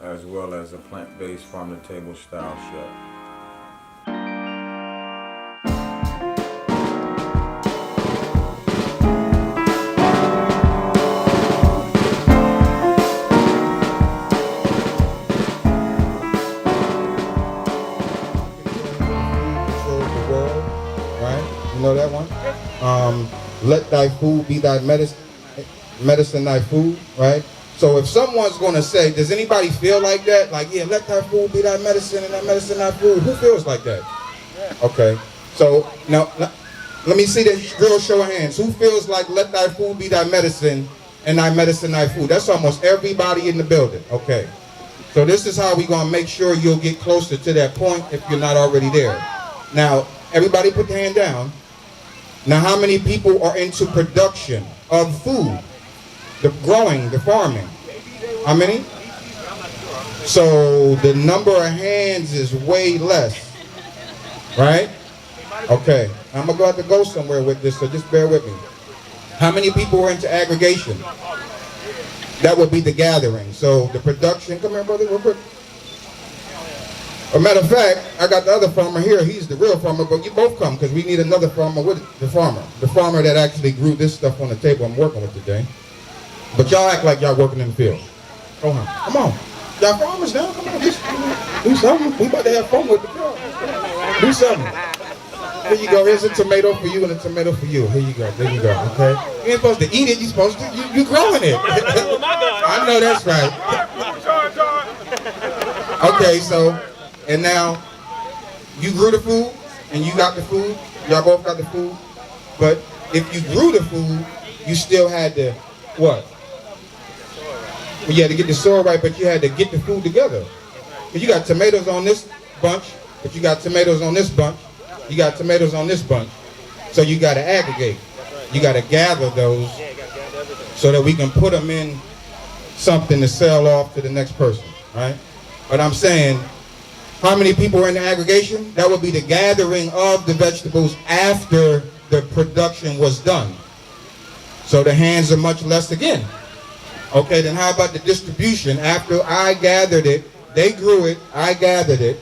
as well as a plant-based farm-to-table style chef. You know that one? Let thy food be thy medicine thy food, right? So if someone's going to say, does anybody feel like that? Like, yeah, let thy food be thy medicine and thy medicine thy food. Who feels like that? Okay. So now, let me see this real show of hands. Who feels like let thy food be thy medicine and thy medicine thy food? That's almost everybody in the building. Okay. So this is how we're going to make sure you'll get closer to that point if you're not already there. Now, everybody put your hand down. Now, how many people are into production of food? The growing, the farming. How many? So the number of hands is way less, right? Okay, I'm gonna have to go somewhere with this, so just bear with me. How many people are into aggregation? That would be the gathering. So the production, come here, brother, real quick. As a matter of fact, I got the other farmer here. He's the real farmer, but you both come because we need another farmer with the farmer. The farmer that actually grew this stuff on the table I'm working with today. But y'all act like y'all working in the field. Go on. Come on. Y'all farmers now? Come on. Do something. We about to have fun with the girl. Do something. Here you go. Here's a tomato for you and a tomato for you. Here you go. There you go. Okay? You ain't supposed to eat it. You're supposed to. You growing it. I know that's right. Okay, so, and now, you grew the food, and you got the food. Y'all both got the food. But if you grew the food, you still had to, what? Well, you had to get the soil right, but you had to get the food together. But you got tomatoes on this bunch, but you got tomatoes on this bunch. You got tomatoes on this bunch. So you got to aggregate. You got to gather those so that we can put them in something to sell off to the next person, right? But I'm saying, how many people are in the aggregation? That would be the gathering of the vegetables after the production was done. So the hands are much less again. Okay, then how about the distribution? After I gathered it, they grew it, I gathered it,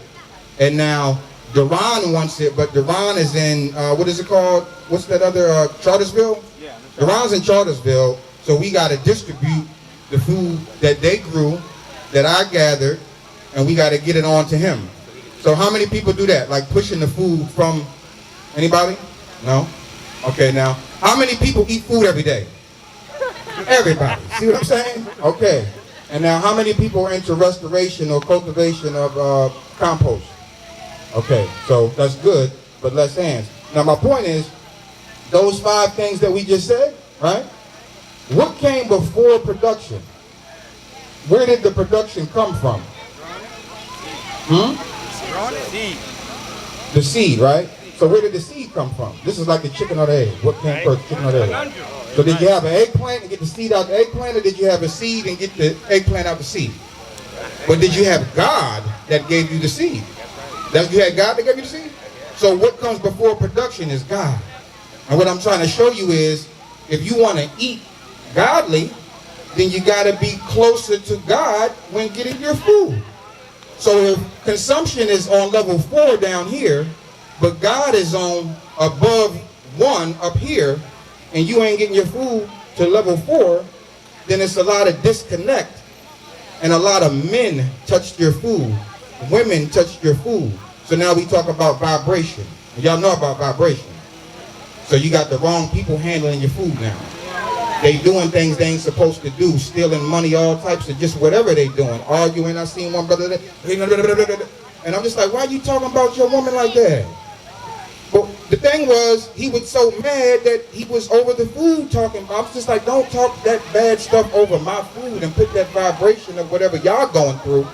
and now Duran wants it, but Duran is in, what is it called? What's that other, Chartersville? Yeah. Duran's in Chartersville, so we got to distribute the food that they grew, that I gathered, and we got to get it on to him. So how many people do that? Like pushing the food from, anybody? No? Okay, now, how many people eat food every day? Everybody. See what I'm saying? Okay. And now, how many people are into restoration or cultivation of compost? Okay, so that's good, but less hands. Now, my point is, those 5 things that we just said, right? What came before production? Where did the production come from? Seed. The seed, right? So where did the seed come from? This is like the chicken or the egg. What came first, chicken or the egg? So did you have an eggplant and get the seed out the eggplant, or did you have a seed and get the eggplant out the seed? But did you have God that gave you the seed? You had God that gave you the seed? So what comes before production is God. And what I'm trying to show you is, if you want to eat godly, then you got to be closer to God when getting your food. So if consumption is on level 4 down here, but God is on above 1 up here, and you ain't getting your food to level 4, then it's a lot of disconnect. And a lot of men touched your food. Women touched your food. So now we talk about vibration. Y'all know about vibration. So you got the wrong people handling your food now. They doing things they ain't supposed to do, stealing money, all types of just whatever they doing. Arguing, I seen one brother, and I'm just like, why are you talking about your woman like that? But the thing was, he was so mad that he was over the food talking. I was just like, don't talk that bad stuff over my food and put that vibration of whatever y'all going through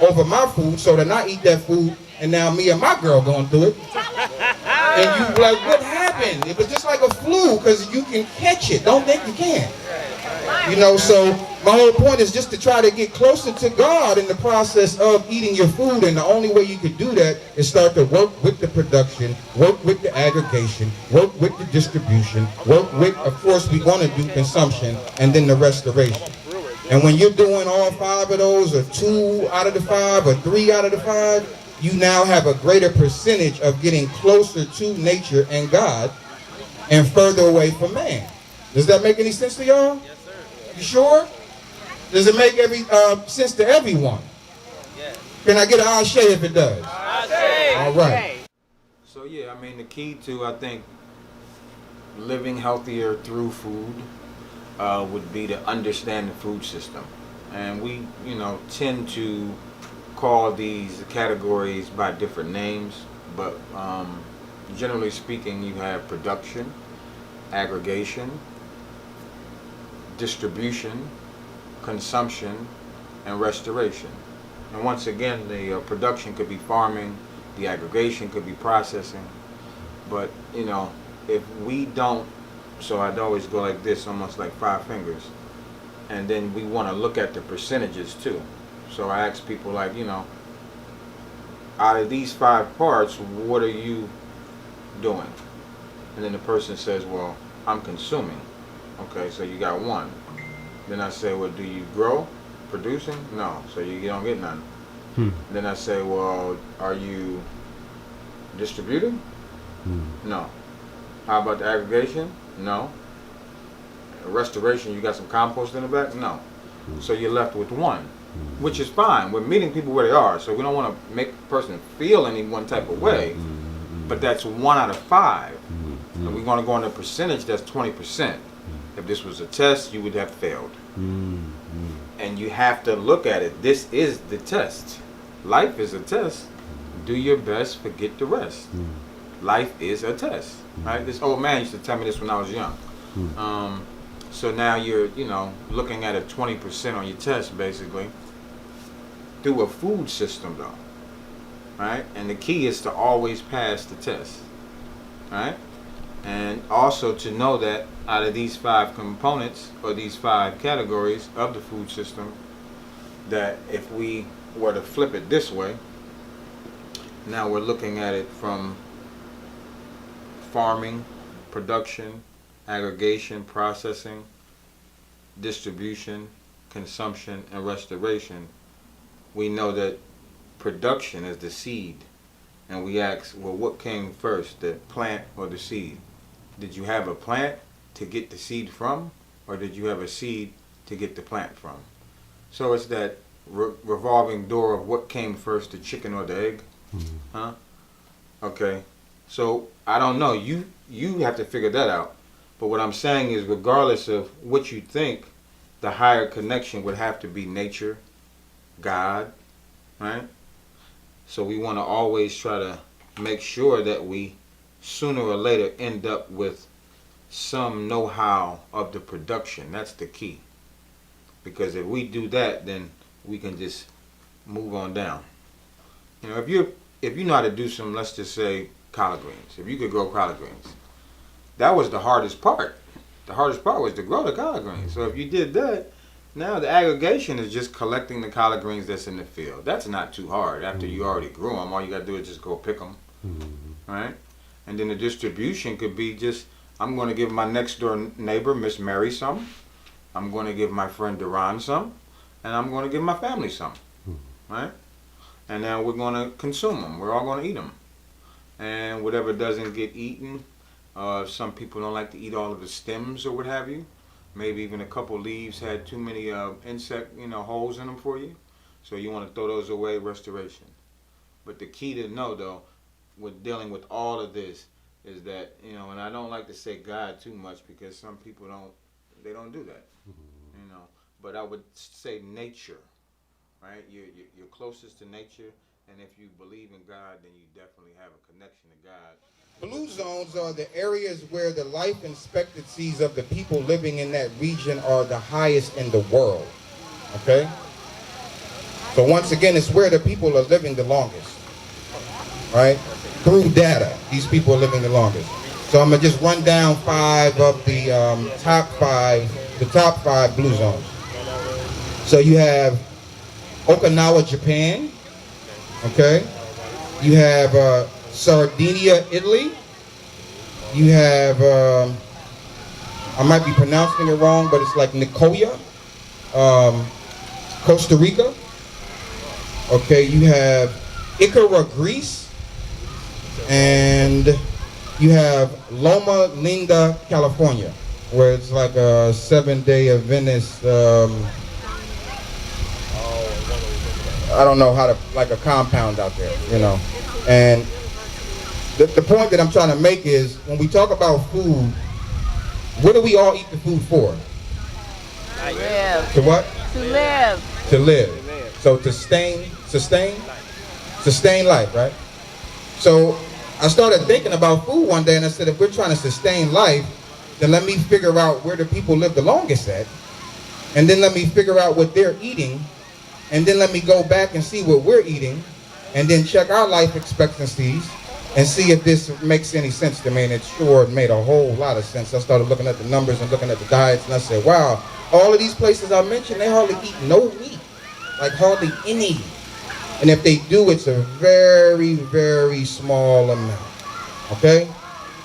over my food, so that I eat that food, and now me and my girl going through it. And you like, what happened? It was just like a flu, because you can catch it. Don't think you can. You know, so my whole point is just to try to get closer to God in the process of eating your food, and the only way you can do that is start to work with the production, work with the aggregation, work with the distribution, work with, of course, we want to do consumption, and then the restoration. And when you're doing all 5 of those, or 2 out of the 5, or 3 out of the 5, you now have a greater percentage of getting closer to nature and God and further away from man. Does that make any sense to y'all? Yes, sir. You sure? Does it make sense to everyone? Yes. Can I get an ashe if it does? All right. So yeah, I mean the key to, I think, living healthier through food would be to understand the food system. And we, tend to call these categories by different names, but generally speaking, you have production, aggregation, distribution, consumption, and restoration. And once again, the production could be farming, the aggregation could be processing, but if we don't, so I'd always go like this, almost like 5 fingers, and then we want to look at the percentages too. So I ask people, like, out of these 5 parts, what are you doing? And then the person says, well, I'm consuming. Okay, so you got 1. Then I say, well, do you grow? Producing? No, so you don't get none. Then I say, well, are you distributing? No. How about the aggregation? No. Restoration, you got some compost in the back? No. So you're left with 1, which is fine. We're meeting people where they are, so we don't want to make a person feel any one type of way, but that's 1 out of 5. And we're going to go on the percentage, that's 20%. If this was a test, you would have failed. And you have to look at it. This is the test. Life is a test. Do your best, forget the rest. Life is a test. Right? This old man used to tell me this when I was young. So now you're, looking at a 20% on your test, basically, through a food system, though. Right? And the key is to always pass the test. Right? And also to know that out of these 5 components, or these 5 categories of the food system, that if we were to flip it this way, now we're looking at it from farming, production, aggregation, processing, distribution, consumption, and restoration. We know that production is the seed. And we ask, well, what came first, the plant or the seed? Did you have a plant to get the seed from, or did you have a seed to get the plant from? So it's that revolving door of what came first, the chicken or the egg. Huh? Okay. So I don't know. You have to figure that out. But what I'm saying is, regardless of what you think, the higher connection would have to be nature, God, right? So we want to always try to make sure that we sooner or later end up with some know-how of the production. That's the key. Because if we do that, then we can just move on down. If you know how to do some, let's just say, collard greens. If you could grow collard greens, that was the hardest part. The hardest part was to grow the collard greens. So if you did that, now the aggregation is just collecting the collard greens that's in the field. That's not too hard. After you already grew them, all you got to do is just go pick them. Right? And then the distribution could be just, I'm going to give my next door neighbor, Miss Mary, some. I'm going to give my friend Duran some. And I'm going to give my family some. Right? And now we're going to consume them. We're all going to eat them. And whatever doesn't get eaten, some people don't like to eat all of the stems or what have you. Maybe even a couple leaves had too many insect, holes in them for you. So you want to throw those away, restoration. But the key to know, though, with dealing with all of this is that, and I don't like to say God too much because some people don't do that, But I would say nature, right? You're closest to nature, and if you believe in God, then you definitely have a connection to God. Blue zones are the areas where the life expectancies of the people living in that region are the highest in the world. Okay? So once again, it's where the people are living the longest. Right? Through data, these people are living the longest. So I'm going to just run down 5 of the top 5 blue zones. So you have Okinawa, Japan. Okay? You have Sardinia, Italy. You have, I might be pronouncing it wrong, but it's like Nicoya. Costa Rica. Okay, you have Icara, Greece, and you have Loma Linda, California, where it's like a 7-day Adventist. I don't know how to, like a compound out there, you know. And the point that I'm trying to make is when we talk about food, what do we all eat the food for? To live. To what? To live. To live. So to sustain life, right? So I started thinking about food one day and I said, if we're trying to sustain life, then let me figure out where the people live the longest at. And then let me figure out what they're eating. And then let me go back and see what we're eating. And then check our life expectancies and see if this makes any sense to me. And it sure made a whole lot of sense. I started looking at the numbers and looking at the diets and I said, wow, all of these places I mentioned, they hardly eat no meat. Like hardly any. And if they do, it's a very, very small amount. Okay?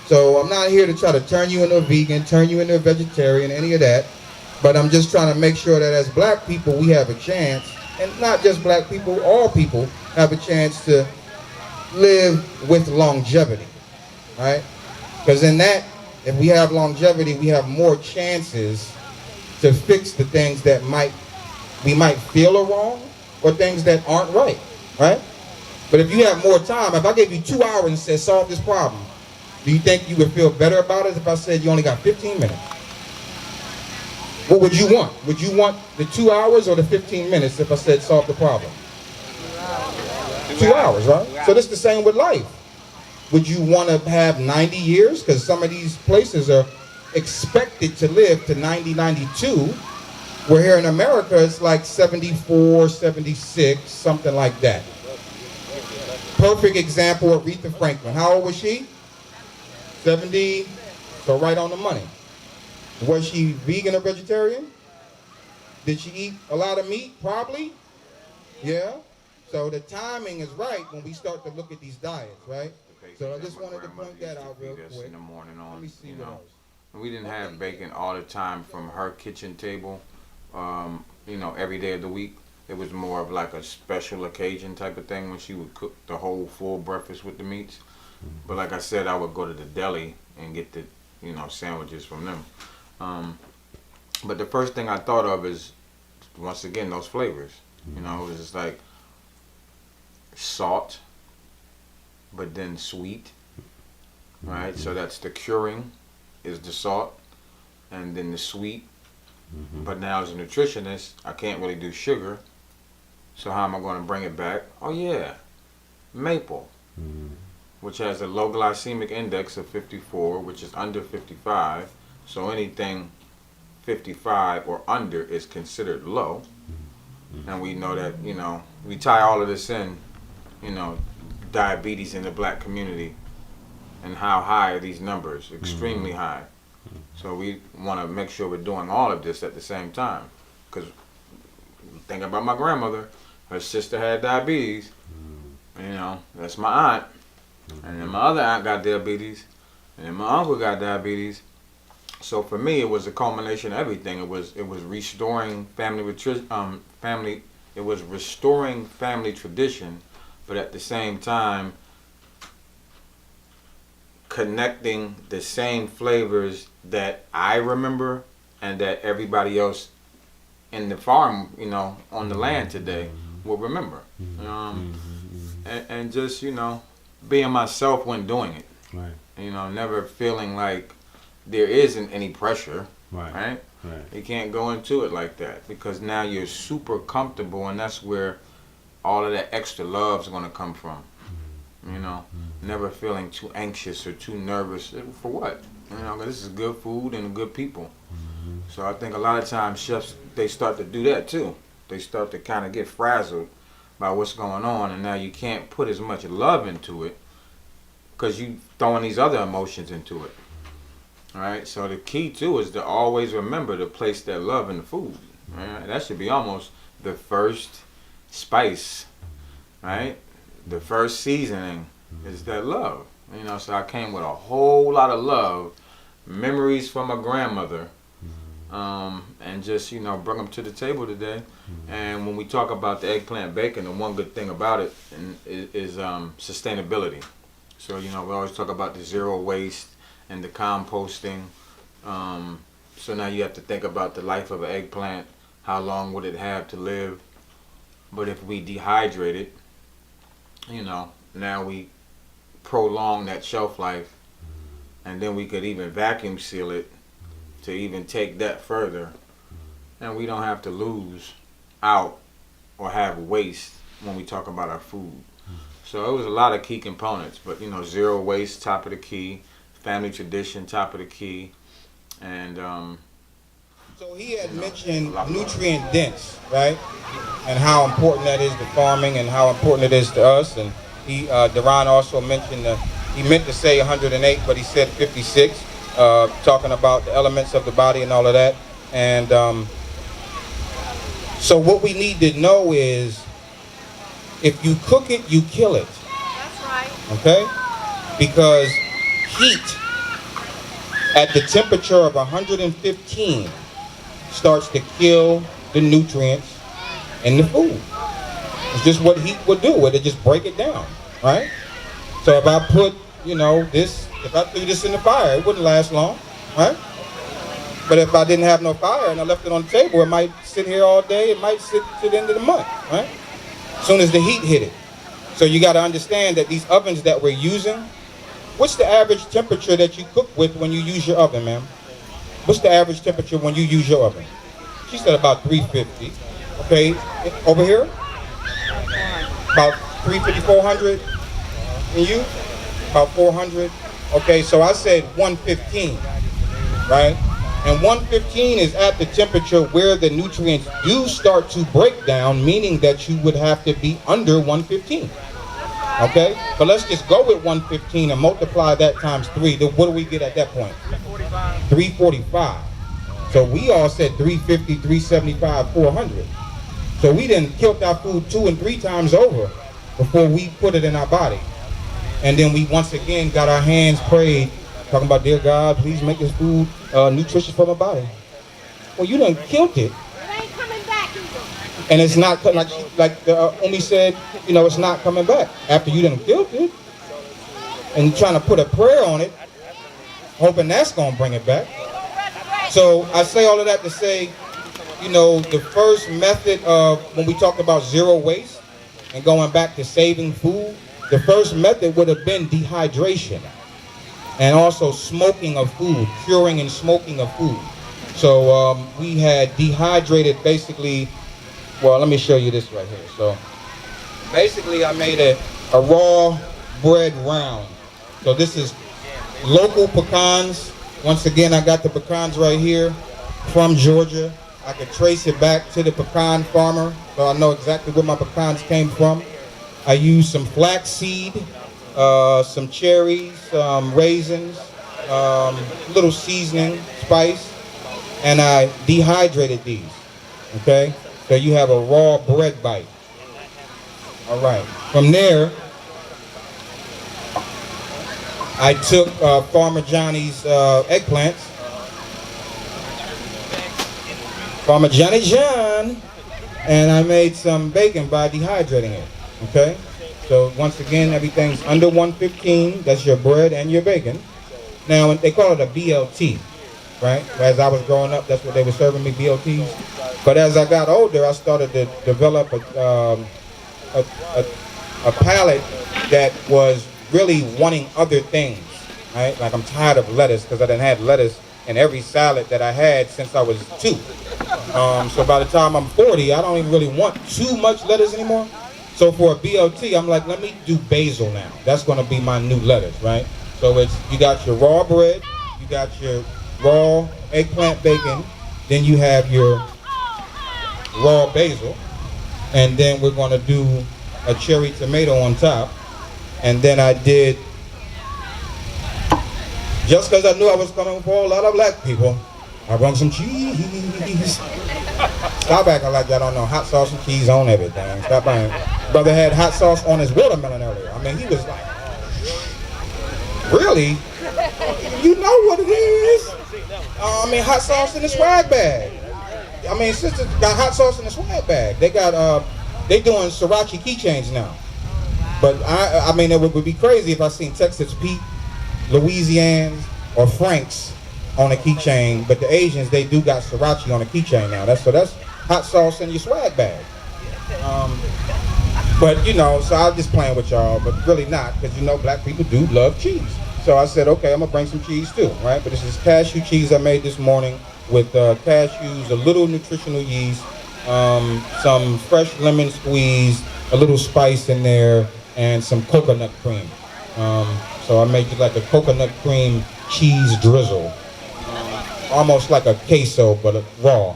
So I'm not here to try to turn you into a vegan, turn you into a vegetarian, any of that. But I'm just trying to make sure that as black people, we have a chance, and not just black people, all people have a chance to live with longevity, right? Because in that, if we have longevity, we have more chances to fix the things that we might feel are wrong, or things that aren't right, right? But if you have more time, if I gave you 2 hours and said, solve this problem, do you think you would feel better about it if I said you only got 15 minutes? What would you want? Would you want the 2 hours or the 15 minutes if I said solve the problem? 2 hours, right? So this is the same with life. Would you want to have 90 years? Because some of these places are expected to live to 90, 92. Where here in America, it's like 74, 76, something like that. Perfect example of Aretha Franklin. How old was she? 70, so right on the money. Was she vegan or vegetarian? Did she eat a lot of meat? Probably. Yeah. So the timing is right when we start to look at these diets, right? So I just wanted to point that out real quick. In the morning on, Let me see what else. We didn't have bacon all the time from her kitchen table. Every day of the week. It was more of like a special occasion type of thing when she would cook the whole full breakfast with the meats. But like I said, I would go to the deli and get the, sandwiches from them. But the first thing I thought of is, once again, those flavors. It was just like salt, but then sweet, right? So that's the curing, is the salt, and then the sweet. But now as a nutritionist, I can't really do sugar. So how am I going to bring it back? Oh yeah, maple, which has a low glycemic index of 54, which is under 55. So anything 55 or under is considered low. And we know that, we tie all of this in, diabetes in the black community and how high are these numbers, extremely high. So we want to make sure we're doing all of this at the same time. Because think about my grandmother, her sister had diabetes, that's my aunt. And then my other aunt got diabetes, and then my uncle got diabetes. So for me, it was a culmination of everything. It was restoring restoring family tradition, but at the same time, connecting the same flavors that I remember and that everybody else in the farm, on the land today will remember. And just, being myself when doing it. Right. Never feeling like there isn't any pressure. Right. You can't go into it like that because now you're super comfortable, and that's where all of that extra love's going to come from. Never feeling too anxious or too nervous. For what? 'Cause this is good food and good people. So I think a lot of times chefs, they start to do that too. They start to kind of get frazzled by what's going on, and now you can't put as much love into it because you throwing these other emotions into it. All right. So the key too is to always remember to place that love in the food. Right? That should be almost the first spice, right? The first seasoning is that love. So I came with a whole lot of love, memories from my grandmother, and just, bring them to the table today. And when we talk about the eggplant bacon, the one good thing about it is sustainability. So, we always talk about the zero waste and the composting. So now you have to think about the life of an eggplant. How long would it have to live? But if we dehydrate it, now we prolong that shelf life, and then we could even vacuum seal it to even take that further, and we don't have to lose out or have waste when we talk about our food. So it was a lot of key components, but zero waste, top of the key, family tradition, top of the key, and so he had mentioned nutrient dense, right? And how important that is to farming and how important it is to us. And he, Duran also mentioned he meant to say 108, but he said 56, talking about the elements of the body and all of that. And so what we need to know is, if you cook it, you kill it. That's right. Okay? Because heat at the temperature of 115 starts to kill the nutrients in the food. It's just what heat would do. It'll just break it down, right? So if I put, if I threw this in the fire, it wouldn't last long, right? But if I didn't have no fire and I left it on the table, it might sit here all day. It might sit to the end of the month, right? As soon as the heat hit it. So you got to understand that these ovens that we're using, what's the average temperature that you cook with when you use your oven, ma'am? What's the average temperature when you use your oven? She said about 350. Okay, over here? About 350, 400. And you? About 400. Okay, so I said 115, right? And 115 is at the temperature where the nutrients do start to break down, meaning that you would have to be under 115. Okay, but let's just go with 115 and multiply that times 3. Then what do we get at that point? 345. So we all said 350, 375, 400. So we done killed our food 2 and 3 times over before we put it in our body. And then we once again got our hands prayed, talking about, dear God, please make this food nutritious for my body. Well, you done killed it. It ain't coming back either. And it's not, like Umi said, it's not coming back after you done killed it. And you're trying to put a prayer on it, hoping that's going to bring it back. So I say all of that to say, the first method of, when we talked about zero waste and going back to saving food, the first method would have been dehydration and also smoking of food, curing and smoking of food. So we had dehydrated basically, well, let me show you this right here. So basically I made a raw bread round. So this is local pecans. Once again, I got the pecans right here from Georgia. I could trace it back to the pecan farmer, so I know exactly where my pecans came from. I used some flax seed, some cherries, raisins, little seasoning, spice, and I dehydrated these, okay? So you have a raw bread bite. All right, from there, I took Farmer Johnny's eggplants, Farmer Johnny John, and I made some bacon by dehydrating it, okay? So once again, everything's under 115, that's your bread and your bacon. Now, they call it a BLT, right? As I was growing up, that's what they were serving me, BLTs. But as I got older, I started to develop a palate that was really wanting other things, right? Like I'm tired of lettuce because I done had lettuce in every salad that I had since I was 2. So by the time I'm 40, I don't even really want too much lettuce anymore. So for a BLT, I'm like, let me do basil now. That's going to be my new lettuce, right? So it's, you got your raw bread, you got your raw eggplant bacon, then you have your raw basil, and then we're going to do a cherry tomato on top. And then I did, just because I knew I was coming for a lot of black people, I brought some cheese. Stop acting like y'all don't know hot sauce and cheese on everything. Stop buying. Brother had hot sauce on his watermelon earlier. I mean, he was like, really? You know what it is. I mean, hot sauce in the swag bag. I mean, sisters got hot sauce in the swag bag. They got, they doing sriracha keychains now. But I mean, it would be crazy if I seen Texas Pete, Louisians, or Franks on a keychain. But the Asians, they do got sriracha on a keychain now. That's hot sauce in your swag bag. But you know, so I was just playing with y'all, but really not, because you know, black people do love cheese. So I said, okay, I'm gonna bring some cheese too, right? But this is cashew cheese I made this morning with cashews, a little nutritional yeast, some fresh lemon squeeze, a little spice in there, and some coconut cream. So I made it like a coconut cream cheese drizzle, almost like a queso, but raw.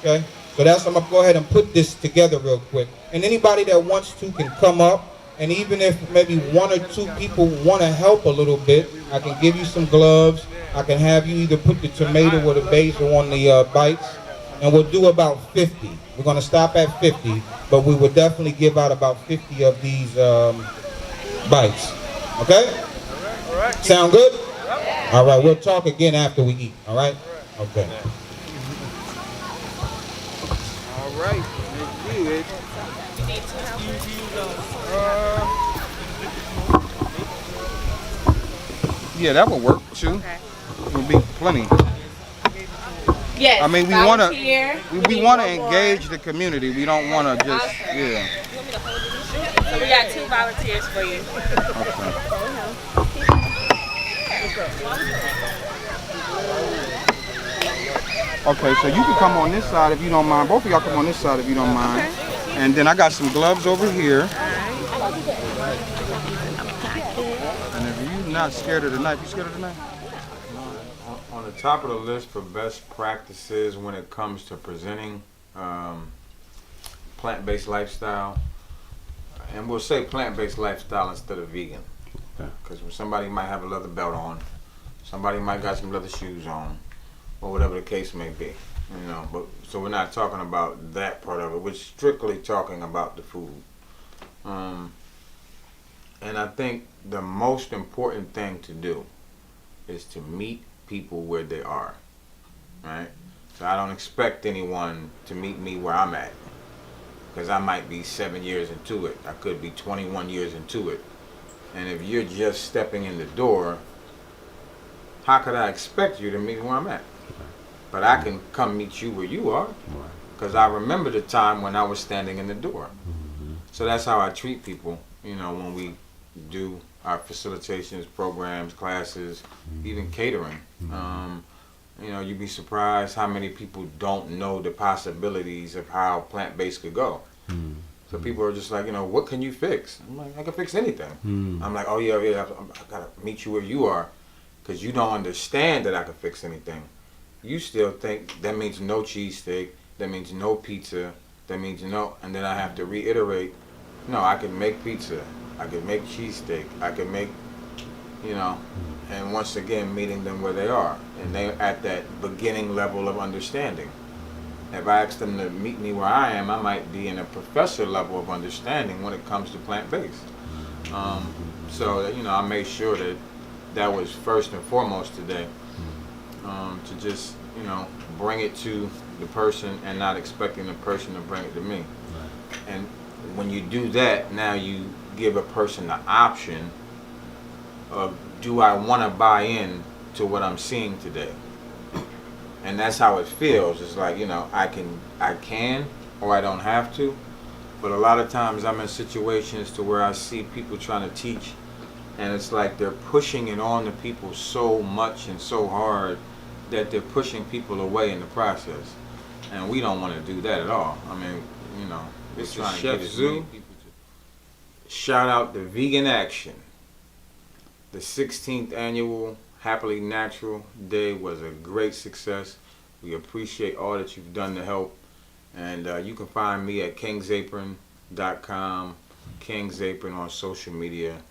Okay. So I'm gonna go ahead and put this together real quick. And anybody that wants to can come up. And even if maybe one or two people want to help a little bit, I can give you some gloves. I can have you either put the tomato or the basil on the bites. And we'll do about 50. We're gonna stop at 50, but we will definitely give out about 50 of these bites. Okay? Sound good? All right, we'll talk again after we eat. All right? Okay. All right, let's do it. Yeah, that would work too. Okay. Would be plenty. Yes. I mean, we want to need engage the community. We don't want to just yeah. So we got 2 volunteers for you. Okay, so you can come on this side if you don't mind. Both of y'all come on this side if you don't mind. And then I got some gloves over here. And if you're not scared of the knife, you scared of the knife? On the top of the list for best practices when it comes to presenting plant-based lifestyle, and we'll say plant-based lifestyle instead of vegan, because somebody might have a leather belt on, somebody might got some leather shoes on, or whatever the case may be, you know. But so we're not talking about that part of it. We're strictly talking about the food. And I think the most important thing to do is to meet people where they are, right? So I don't expect anyone to meet me where I'm at, because I might be 7 years into it. I could be 21 years into it. And if you're just stepping in the door, how could I expect you to meet where I'm at? But I can come meet you where you are, because I remember the time when I was standing in the door. So that's how I treat people, you know, when we do our facilitations, programs, classes, even catering. You know, you'd be surprised how many people don't know the possibilities of how plant-based could go. So people are just like, you know, what can you fix? I'm like, I can fix anything. I'm like, oh yeah, I gotta meet you where you are, because you don't understand that I can fix anything. You still think that means no cheesesteak, that means no pizza, that means no, and then I have to reiterate, no, I can make pizza, I can make cheesesteak, I can make, you know, and once again, meeting them where they are, and they're at that beginning level of understanding. If I ask them to meet me where I am, I might be in a professor level of understanding when it comes to plant-based. So, you know, I made sure that that was first and foremost today, to just, you know, bring it to the person and not expecting the person to bring it to me. And when you do that, now you give a person the option of, do I want to buy in to what I'm seeing today? And that's how it feels. It's like, you know, I can or I don't have to. But a lot of times I'm in situations to where I see people trying to teach, and it's like they're pushing it on the people so much and so hard that they're pushing people away in the process. And we don't want to do that at all. I mean, you know, it's trying to get as many people to shout out the Vegan Action. The 16th annual Happily Natural Day was a great success. We appreciate all that you've done to help. And you can find me at kingsapron.com, King's Apron on social media.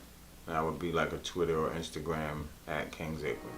That would be like a Twitter or Instagram at King's Apron.